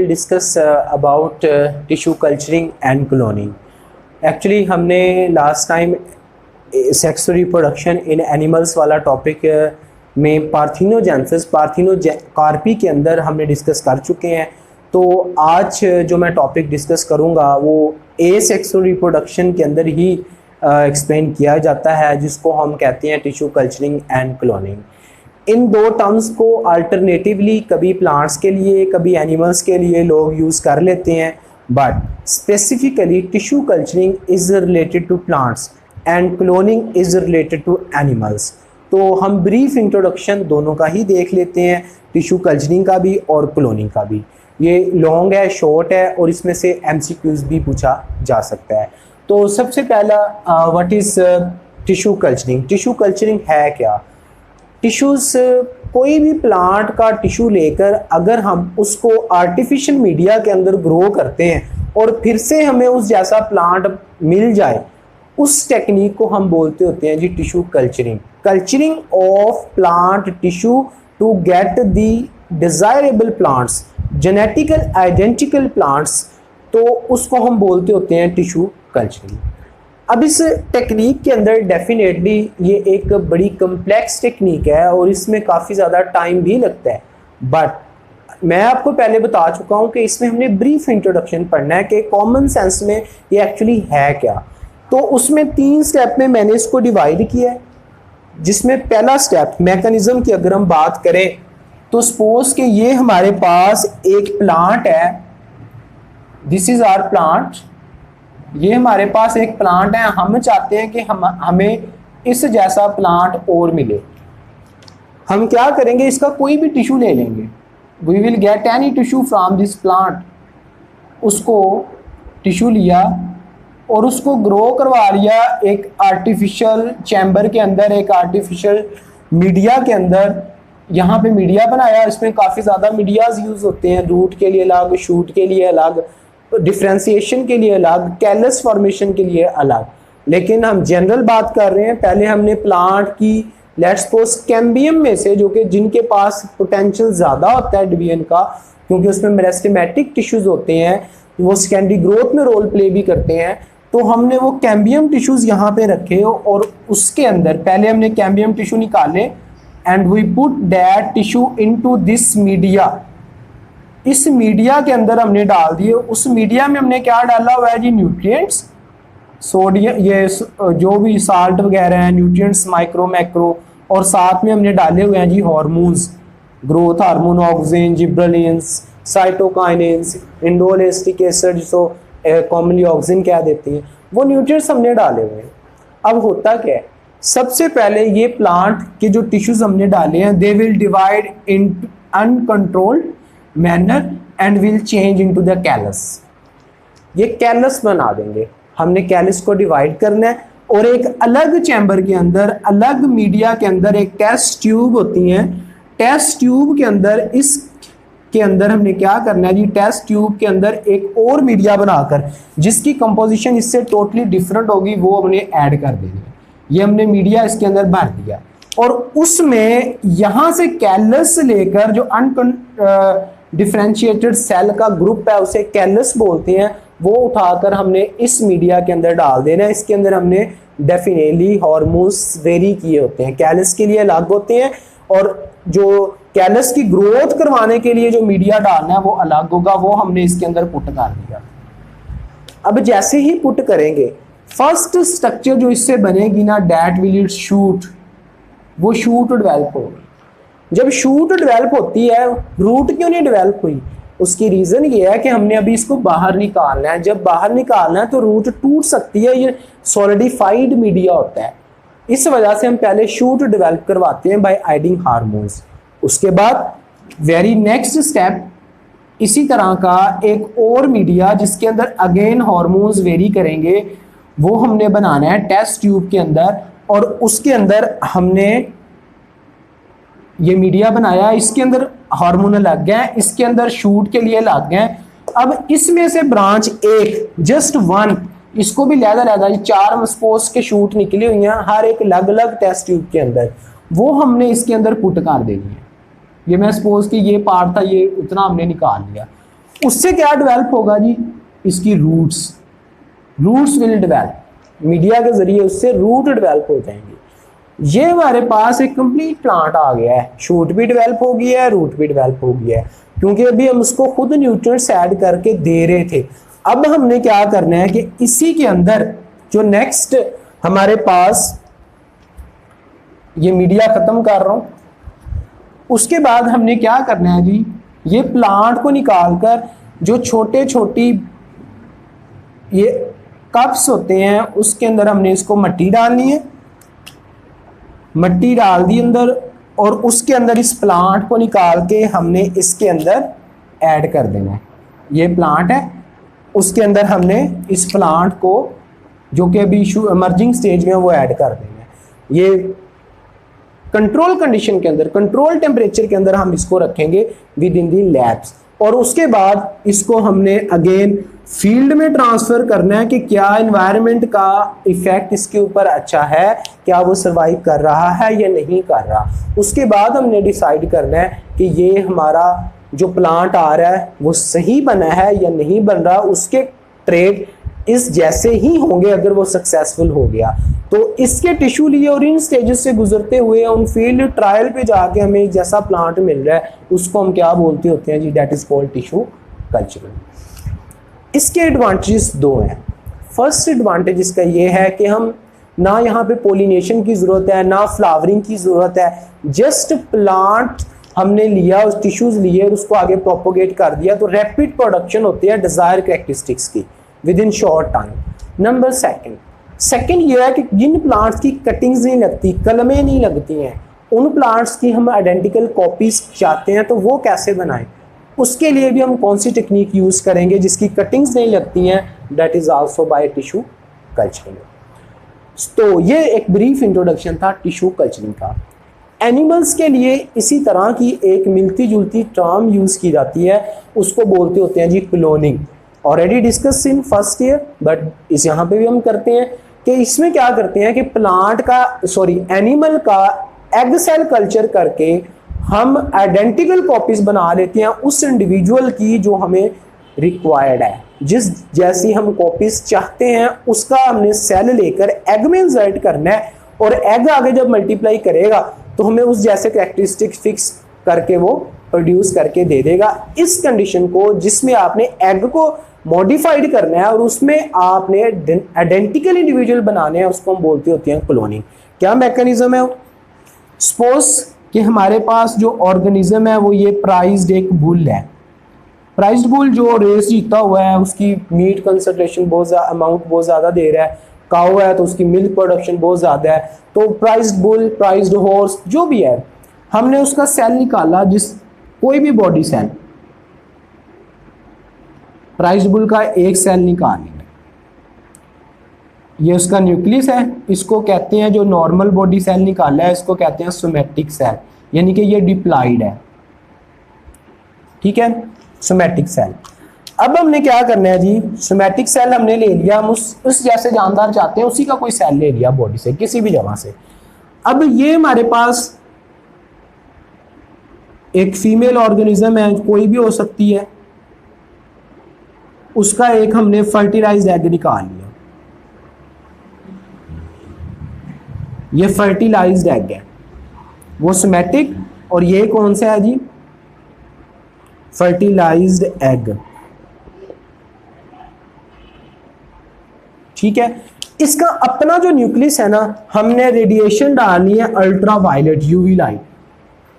Discuss about tissue culturing and cloning. Actually हमने last time sex reproduction in animals वाला topic में parthenogenesis parthenocarpy के अंदर हमने डिस्कस कर चुके हैं। तो आज जो मैं टॉपिक डिस्कस करूंगा वो एसेक्सुअल रिप्रोडक्शन के अंदर ही एक्सप्लेन किया जाता है, जिसको हम कहते हैं टिश्यू कल्चरिंग एंड क्लोनिंग। इन दो टर्म्स को अल्टरनेटिवली कभी प्लांट्स के लिए कभी एनिमल्स के लिए लोग यूज़ कर लेते हैं, but specifically tissue culturing is related to plants and cloning is related to animals. तो हम ब्रीफ इंट्रोडक्शन दोनों का ही देख लेते हैं, टिश्यू कल्चरिंग का भी और क्लोनिंग का भी। ये लॉन्ग है, शॉर्ट है और इसमें से MCQs भी पूछा जा सकता है। तो सबसे पहला what is tissue culturing. Tissue culturing है क्या? टिश्यूज़, कोई भी प्लांट का टिश्यू लेकर अगर हम उसको आर्टिफिशियल मीडिया के अंदर ग्रो करते हैं और फिर से हमें उस जैसा प्लांट मिल जाए, उस टेक्निक को हम बोलते होते हैं जी tissue culturing. Culturing of plant tissue to get the desirable plants, genetical identical plants, तो उसको हम बोलते होते हैं टिश्यू कल्चरिंग। अब इस टेक्निक के अंदर डेफिनेटली ये एक बड़ी कम्प्लेक्स टेक्निक है और इसमें काफ़ी ज़्यादा टाइम भी लगता है, बट मैं आपको पहले बता चुका हूँ कि इसमें हमने ब्रीफ इंट्रोडक्शन पढ़ना है कि कॉमन सेंस में ये एक्चुअली है क्या। तो उसमें 3 स्टेप में मैंने इसको डिवाइड किया है, जिसमें पहला स्टेप मैकेनिज्म की अगर हम बात करें तो सपोज कि ये हमारे पास एक प्लांट है, दिस इज़ आवर प्लांट, ये हमारे पास एक प्लांट है, हम चाहते हैं कि हमें इस जैसा प्लांट और मिले। हम क्या करेंगे, इसका कोई भी टिश्यू ले लेंगे, we will get any tissue from this plant. उसको टिश्यू लिया और उसको ग्रो करवा लिया एक आर्टिफिशियल चैम्बर के अंदर, एक आर्टिफिशियल मीडिया के अंदर। यहाँ पे मीडिया बनाया, इसमें काफ़ी ज़्यादा मीडियाज़ यूज़ होते हैं, रूट के लिए अलग, शूट के लिए अलग, डिफ्रेंसिएशन के लिए अलग, कैलस फॉर्मेशन के लिए अलग। लेकिन हम जनरल बात कर रहे हैं। पहले हमने प्लांट की लेट्स सपोज कैम्बियम में से, जो कि जिनके पास पोटेंशियल ज़्यादा होता है डिवीजन का, क्योंकि उसमें मेरिस्टेमेटिक टिश्यूज़ होते हैं, वो सेकेंडरी ग्रोथ में रोल प्ले भी करते हैं। तो हमने वो कैम्बियम टिश्यूज़ यहाँ पे रखे और उसके अंदर पहले हमने कैम्बियम टिश्यू निकाले and we put that tissue into this media. इस मीडिया के अंदर हमने डाल दिए। उस मीडिया में हमने क्या डाला हुआ है जी, न्यूट्रिएंट्स, सोडियम, ये जो भी साल्ट वगैरह हैं, न्यूट्रिएंट्स माइक्रो मैक्रो, और साथ में हमने डाले हुए हैं जी hormones, growth hormone, auxin, gibberellins, cytokinins, indole acetic acid, जिसको कॉमनली ऑक्सिन कह देते हैं, वो न्यूट्रिएंट्स हमने डाले हुए हैं। अब होता क्या है, सबसे पहले ये प्लांट के जो टिश्यूज हमने डाले हैं, they will divide in uncontrolled manner and will change into the callus. ये कैलस बना देंगे। हमने कैलस को डिवाइड करना है और एक अलग चैम्बर के अंदर, अलग मीडिया के अंदर एक टेस्ट ट्यूब होती हैं। टेस्ट ट्यूब के अंदर, इसके अंदर हमने क्या करना है जी, टेस्ट ट्यूब के अंदर एक और मीडिया बनाकर जिसकी कंपोजिशन इससे टोटली डिफरेंट होगी, वो हमने ऐड कर देनी है। ये हमने मीडिया इसके अंदर भर दिया और उसमें यहाँ से कैलस लेकर, जो डिफरेंशिएटेड सेल का ग्रुप है उसे कैलस बोलते हैं, वो उठाकर हमने इस मीडिया के अंदर डाल देना है। इसके अंदर हमने डेफिनेटली हार्मोन्स वेरी किए होते हैं, कैलस के लिए अलग होते हैं और जो कैलस की ग्रोथ करवाने के लिए जो मीडिया डालना है वो अलग होगा, वो हमने इसके अंदर पुट कर दिया। अब जैसे ही पुट करेंगे, फर्स्ट स्ट्रक्चर जो इससे बनेगी ना, दैट विल इट शूट, वो शूट डेवलप होगी। जब शूट डेवलप होती है, रूट क्यों नहीं डेवलप हुई, उसकी रीज़न ये है कि हमने अभी इसको बाहर निकालना है। जब बाहर निकालना है तो रूट टूट सकती है, ये सॉलिडिफाइड मीडिया होता है, इस वजह से हम पहले शूट डेवलप करवाते हैं बाय एडिंग हार्मोन्स। उसके बाद वेरी नेक्स्ट स्टेप, इसी तरह का एक और मीडिया जिसके अंदर अगेन हार्मोन्स वेरी करेंगे, वो हमने बनाना है टेस्ट ट्यूब के अंदर और उसके अंदर हमने ये मीडिया बनाया। इसके अंदर हार्मोन लग गए, इसके अंदर शूट के लिए लग गए। अब इसमें से ब्रांच एक, जस्ट वन, इसको भी लहदा 4 स्पोर्स के शूट निकली हुई हैं, हर एक अलग अलग टेस्ट ट्यूब के अंदर, वो हमने इसके अंदर पुट कर देनी है। ये मैं सपोज कि ये पार्ट था, ये उतना हमने निकाल लिया। उससे क्या डेवलप होगा जी, इसकी रूट्स विल डेवलप, मीडिया के जरिए उससे रूट डेवलप हो जाएंगे। ये हमारे पास एक कंप्लीट प्लांट आ गया है, शूट भी डेवलप हो गया है, रूट भी डेवलप हो गया है, क्योंकि अभी हम उसको खुद न्यूट्रिएंट्स ऐड करके दे रहे थे। अब हमने क्या करना है कि इसी के अंदर जो नेक्स्ट हमारे पास, ये मीडिया खत्म कर रहा हूं, उसके बाद हमने क्या करना है जी, ये प्लांट को निकालकर जो छोटे छोटी ये कप्स होते हैं उसके अंदर हमने इसको मिट्टी डालनी है, मिट्टी डाल दी अंदर, और उसके अंदर इस प्लांट को निकाल के हमने इसके अंदर ऐड कर देना है। ये प्लांट है, उसके अंदर हमने इस प्लांट को जो कि अभी इमर्जिंग स्टेज में वो ऐड कर देना है। ये कंट्रोल कंडीशन के अंदर, कंट्रोल टेम्परेचर के अंदर हम इसको रखेंगे विद इन दी लैब्स, और उसके बाद इसको हमने अगेन फील्ड में ट्रांसफर करना है कि क्या एनवायरनमेंट का इफेक्ट इसके ऊपर अच्छा है, क्या वो सर्वाइव कर रहा है या नहीं कर रहा। उसके बाद हमने डिसाइड करना है कि ये हमारा जो प्लांट आ रहा है वो सही बना है या नहीं बन रहा, उसके ट्रेड इस जैसे ही होंगे अगर वो सक्सेसफुल हो गया। तो इसके टिश्यू लिए और इन स्टेजेस से गुजरते हुए उन फील्ड ट्रायल पे जाके हमें जैसा प्लांट मिल रहा है उसको हम क्या बोलते होते हैं जी, that is called tissue culturing. इसके एडवांटेजेस दो हैं। फर्स्ट एडवांटेज इसका ये है कि हम ना यहाँ पे पोलिनेशन की ज़रूरत है, ना फ्लावरिंग की ज़रूरत है, जस्ट प्लांट हमने लिया, उस टिश्यूज़ लिए और उसको आगे प्रोपोगेट कर दिया, तो रैपिड प्रोडक्शन होती है डिज़ायर कैरेक्टरिस्टिक्स की with in short time. Number second ये है कि जिन प्लांट्स की कटिंग्स नहीं लगती, कलमें नहीं लगती हैं, उन प्लांट्स की हम आइडेंटिकल कॉपीज चाहते हैं तो वो कैसे बनाएं, उसके लिए भी हम कौन सी टेक्निक यूज़ करेंगे जिसकी कटिंग्स नहीं लगती हैं, that is also by tissue culturing. तो ये एक ब्रीफ इंट्रोडक्शन था टिश्यू कल्चरिंग का। एनिमल्स के लिए इसी तरह की एक मिलती जुलती टर्म यूज़ की जाती है, उसको बोलते होते हैं जी cloning. Already discuss in first year, but इस यहाँ पे भी हम करते हैं कि इसमें क्या करते हैं कि एनिमल का एग सेल कल्चर करके हम आइडेंटिकल कॉपीज बना लेते हैं उस इंडिविजुअल की जो हमें रिक्वायर्ड है, जिस जैसी हम कॉपीज चाहते हैं उसका हमने सेल लेकर एग में इंसर्ट करना है, और एग आगे जब मल्टीप्लाई करेगा तो हमें उस जैसे कैरेक्टरिस्टिक्स फिक्स करके वो प्रोड्यूस करके दे देगा। इस कंडीशन को जिसमें आपने एग को मॉडिफाइड करना है और उसमें आपने आइडेंटिकल इंडिविजुअल बनाने हैं, उसको हम बोलते होते हैं क्लोनिंग। क्या मैकेनिज्म है? सपोज कि हमारे पास जो ऑर्गेनिज्म है वो ये प्राइज्ड एक बुल है। प्राइज्ड बुल जो रेस जीता हुआ है, उसकी मीट कंसंट्रेशन अमाउंट बहुत ज़्यादा दे रहा है, काऊ है तो उसकी मिल्क प्रोडक्शन बहुत ज़्यादा है, तो प्राइज्ड बुल, प्राइज्ड हॉर्स जो भी है, हमने उसका सेल निकाला, जिस कोई भी बॉडी सेल, प्राइज्ड बुल का एक सेल निकाल लिया, ये उसका न्यूक्लियस है, इसको कहते हैं, जो नॉर्मल बॉडी सेल निकाला है इसको कहते हैं सोमैटिक सेल, यानी कि ये डिप्लॉइड है, ठीक है, सोमैटिक सेल। अब हमने क्या करना है जी, सोमैटिक सेल हमने ले लिया, हम उस जैसे जानदार चाहते हैं उसी का कोई सेल ले लिया बॉडी से, किसी भी जगह से। अब ये हमारे पास एक फीमेल ऑर्गेनिज्म है, कोई भी हो सकती है, उसका एक हमने फर्टिलाइज्ड एग निकाल लिया, ये फर्टिलाइज्ड एग है, वो सोमैटिक, और ये कौन सा है जी, फर्टिलाइज्ड एग, ठीक है। इसका अपना जो न्यूक्लियस है ना, हमने रेडिएशन डालनी है अल्ट्रा वायलेट यूवी लाइट,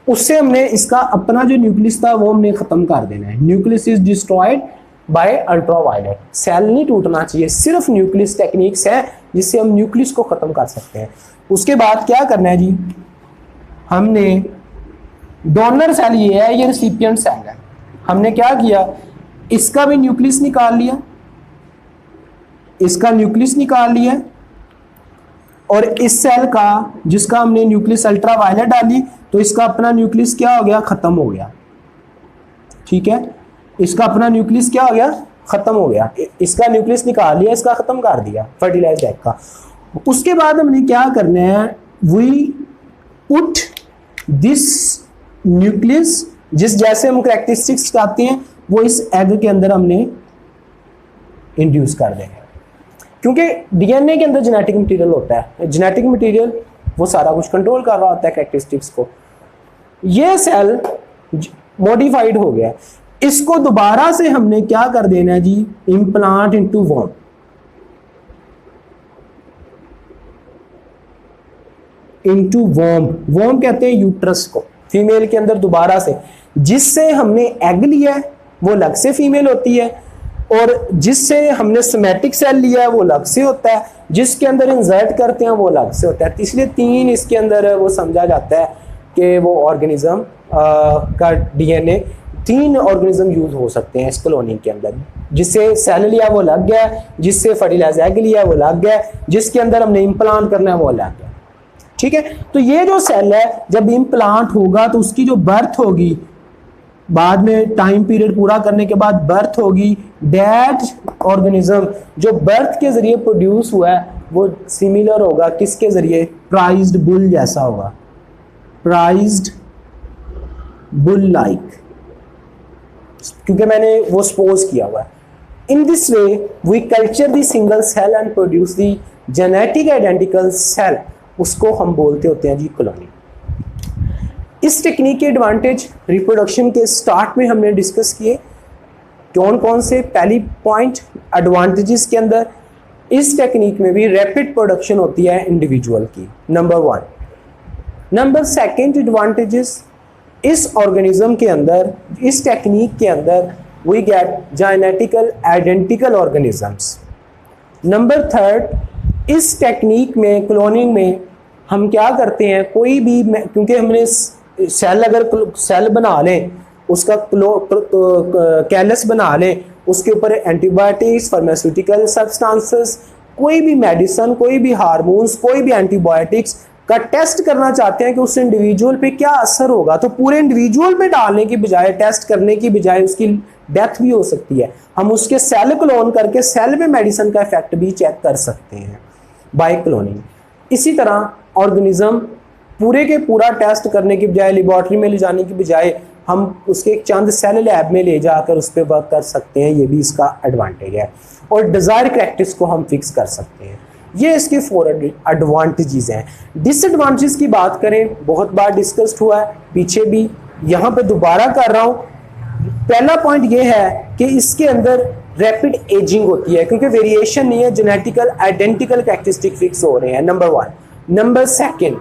उससे हमने इसका अपना जो न्यूक्लियस था वो हमने खत्म कर देना है। Nucleus is destroyed by ultra violet. Cell नहीं टूटना चाहिए, सिर्फ न्यूक्लियस टेक्निक्स है जिससे हम न्यूक्लियस को खत्म कर सकते हैं। उसके बाद क्या करना है जी, हमने डोनर सेल ये है, ये रिसिपिएंट सेल है, हमने क्या किया, इसका भी न्यूक्लियस निकाल लिया, इसका न्यूक्लियस निकाल लिया, और इस सेल का जिसका हमने न्यूक्लियस अल्ट्रा वायलेट डाली तो इसका अपना न्यूक्लियस क्या हो गया, खत्म हो गया, ठीक है, इसका अपना न्यूक्लियस क्या हो गया, खत्म हो गया, इसका न्यूक्लियस निकाल लिया, इसका खत्म कर दिया फर्टिलाइज्ड एग का। उसके बाद हमने क्या करना है, वी पुट दिस न्यूक्लियस, जिस जैसे हम कैरेक्टरिस्टिक्स चाहते हैं वो इस एग के अंदर हमने इंड्यूस कर देंगे, क्योंकि डीएनए के अंदर जेनेटिक मटेरियल होता है, जेनेटिक मटेरियल वो सारा कुछ कंट्रोल कर रहा होता है कैरेक्टरिस्टिक्स को। ये सेल मॉडिफाइड हो गया, इसको दोबारा से हमने क्या कर देना है जी, implant into warm. Into warm, warm कहते हैं यूट्रस को, फीमेल के अंदर दोबारा से, जिससे हमने एग लिया है वो अलग से फीमेल होती है, और जिससे हमने सोमैटिक सेल लिया है वो अलग से होता है, जिसके अंदर इंसर्ट करते हैं वो अलग से होता है। इसलिए तीन इसके अंदर वो समझा जाता है कि वो ऑर्गेनिज्म का डीएनए, तीन ऑर्गेनिज्म यूज हो सकते हैं इस कॉलोनी के अंदर। जिससे सेल लिया वो लग गया, जिससे फर्टिलाइज एग लिया वो लग गया, जिसके अंदर हमने इम्प्लांट करना है वो लग गया। ठीक है, तो ये जो सेल है जब इम्प्लांट होगा तो उसकी जो बर्थ होगी, बाद में टाइम पीरियड पूरा करने के बाद बर्थ होगी, दैट ऑर्गेनिज्म जो बर्थ के जरिए प्रोड्यूस हुआ है वो सिमिलर होगा किसके जरिए, प्राइज्ड बुल जैसा होगा, प्राइज्ड बुल लाइक, क्योंकि मैंने वो सपोज किया हुआ है। In this way we culture the single cell and produce the genetic identical cell, उसको हम बोलते होते हैं जी कॉलोनी। इस टेक्निक के एडवांटेज रिप्रोडक्शन के स्टार्ट में हमने डिस्कस किए, कौन कौन से। पहली पॉइंट एडवांटेजेस के अंदर, इस टेक्निक में भी रैपिड प्रोडक्शन होती है इंडिविजुअल की, नंबर 1। नंबर 2 एडवांटेजेस, इस ऑर्गेनिज्म के अंदर, इस टेक्निक के अंदर we get genetical identical organisms. Number 3, इस टेक्निक में क्लोनिंग में हम क्या करते हैं, कोई भी, क्योंकि हमने सेल, अगर सेल बना लें, उसका कैलस बना लें, उसके ऊपर एंटीबायोटिक्स, फार्मास्यूटिकल सब्सटेंसेस, कोई भी मेडिसिन, कोई भी हार्मोन्स, कोई भी एंटीबायोटिक्स का टेस्ट करना चाहते हैं कि उस इंडिविजुअल पे क्या असर होगा, तो पूरे इंडिविजुअल पे डालने की बजाय, टेस्ट करने की बजाय उसकी डेथ भी हो सकती है, हम उसके सेल क्लोन करके सेल में मेडिसिन का इफेक्ट भी चेक कर सकते हैं बाय क्लोनिंग। इसी तरह ऑर्गेनिज्म पूरे के पूरा टेस्ट करने की बजाय, लेबोरेटरी में ले जाने की बजाय, हम उसके एक चंद सेल लैब में ले जाकर उस पर वर्क कर सकते हैं, ये भी इसका एडवांटेज है। और डिजायर कैरेक्टर्स को हम फिक्स कर सकते हैं। ये इसके 4 एडवांटेजेस हैं। डिसएडवांटेजेस की बात करें, बहुत बार डिस्कस्ड हुआ है पीछे भी, यहाँ पे दोबारा कर रहा हूँ। पहला पॉइंट ये है कि इसके अंदर रैपिड एजिंग होती है, क्योंकि वेरिएशन नहीं है, जेनेटिकल आइडेंटिकल कैरेक्टरिस्टिक फिक्स हो रहे हैं, नंबर 1। नंबर 2,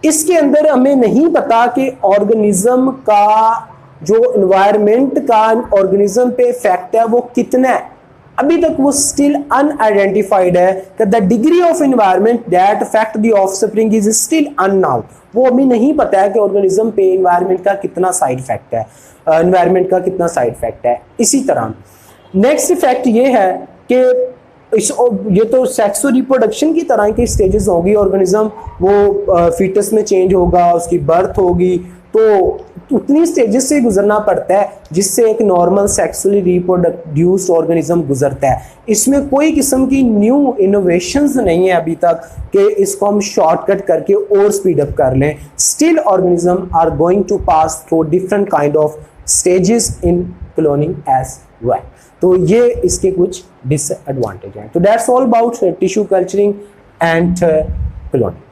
इसके अंदर हमें नहीं पता कि ऑर्गेनिज्म का जो एनवायरनमेंट का ऑर्गेनिज्म पे इफेक्ट है वो कितना है, अभी तक वो स्टिल अनआइडेंटिफाइड है। कि the degree of environment that affect the offspring is still unknown, वो अभी नहीं पता है कि ऑर्गेनिज्म पे एनवायरनमेंट का कितना साइड इफेक्ट है, एनवायरनमेंट का कितना साइड इफेक्ट है। इसी तरह नेक्स्ट इफेक्ट ये है कि ये तो सेक्स और रिप्रोडक्शन की तरह की स्टेजेस होगी, ऑर्गेनिज्म वो फीटस में चेंज होगा, उसकी बर्थ होगी, तो उतनी स्टेजेस से गुजरना पड़ता है जिससे एक नॉर्मल सेक्सुअली रिप्रोड्यूस्ड ऑर्गेनिज्म गुजरता है। इसमें कोई किस्म की न्यू इनोवेशंस नहीं है अभी तक कि इसको हम शॉर्टकट करके और स्पीड अप कर लें। Still organism are going to pass through different kind of stages in cloning as well. तो ये इसके कुछ डिसएडवांटेज हैं। तो that's all about tissue culturing and cloning.